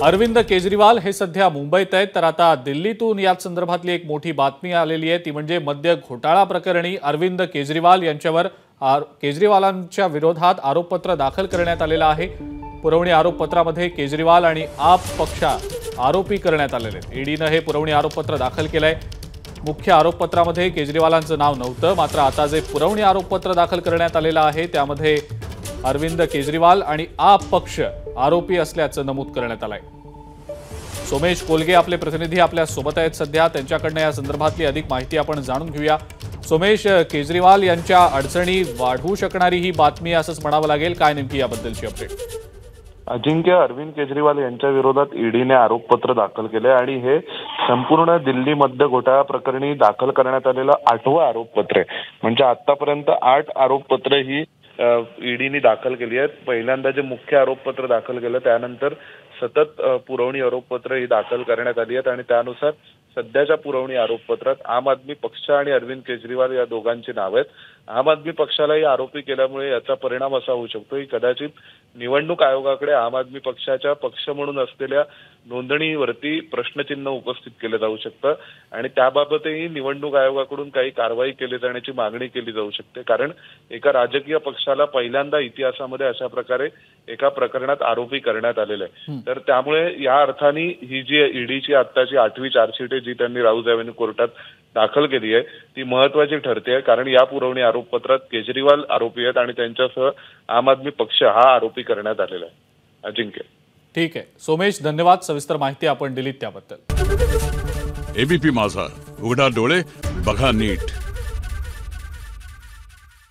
अरविंद केजरीवाल हे सध्या मुंबईत आहेत, तर आता दिल्लीतून याच संदर्भातली एक मोठी बातमी आलेली आहे। ती म्हणजे मद्य घोटाळा प्रकरणी अरविंद केजरीवाल यांच्यावर केजरीवालांच्या विरोधात आरोपपत्र दाखल करण्यात आलेलं आहे। पुरवणी आरोपपत्रामध्ये केजरीवाल आणि आप पक्ष आरोपी करण्यात आलेले आहेत। ईडीने हे पुरवणी आरोपपत्र दाखल केलंय। मुख्य आरोपपत्रामध्ये केजरीवालांचं नाव नव्हतं, मात्र आता जे पुरवणी आरोपपत्र दाखल करण्यात आलेलं आहे त्यामध्ये अरविंद केजरीवाल आणि आप पक्ष आरोपी असल्याचं नमूद करण्यात आलंय। सोमेश कोलगे आपले प्रतिनिधी आपल्या सोबत आहेत सध्या, त्यांच्याकडनं या संदर्भातली अधिक माहिती आपण जाणून घेऊया। सोमेश, केजरीवाल यांच्या अडचणी वाढवू शकणारी ही बातमी असंच म्हणावं लागेल, काय नेमकी याबद्दलची अपडेट? अजिंक्य, अरविंद केजरीवाल यांच्या विरोधात ईडीने आरोपपत्र दाखल केले आणि हे संपूर्ण दिल्ली मद्य घोटाळा प्रकरणी दाखल करण्यात आलेलं 8वं आरोपपत्र आहे। म्हणजे आतापर्यंत 8 आरोपपत्र ही ईडीने दाखल केली आहेत। पहिल्यांदा जे मुख्य आरोपपत्र दाखल केलं त्यानंतर सतत पुरवणी आरोपपत्र ही दाखल करण्यात आली आहेत आणि त्यानुसार सध्याच्या पुरवणी आरोपपत्रात आम आदमी पक्ष आणि अरविंद केजरीवाल या दोघांची नावे आहेत। आम आदमी पक्षालाही आरोपी केल्यामुळे याचा परिणाम असा होऊ शकतो की कदाचित निवडणूक आयोगाकडे आम आदमी पक्षाच्या पक्ष म्हणून असलेल्या नोंदणीवरती प्रश्नचिन्ह उपस्थित केलं जाऊ शकतं आणि त्याबाबतही निवडणूक आयोगाकडून काही कारवाई केली जाण्याची मागणी केली जाऊ शकते। कारण एका राजकीय पक्षाला पहिल्यांदा इतिहासामध्ये अशा प्रकारे एका प्रकरणात आरोपी करण्यात आलेलं आहे। तर त्यामुळे या अर्थाने ही जी ईडीची आत्ताची 8वी चार्जशीट आहे जी त्यांनी राऊज एव्हेन्यू कोर्टात दाखल केली आहे ती महत्वाची ठरते, कारण या पुरवणी आरोपपत्रात केजरीवाल आरोपी आहेत आणि त्यांच्यासह आम आदमी पक्ष हा आरोपी करण्यात आलेला आहे। अजिंक्य, ठीक आहे सोमेश, धन्यवाद। सविस्तर माहिती आपण दिलीत त्याबद्दल। एबीपी माझा, उघडा डोळे बघा नीट।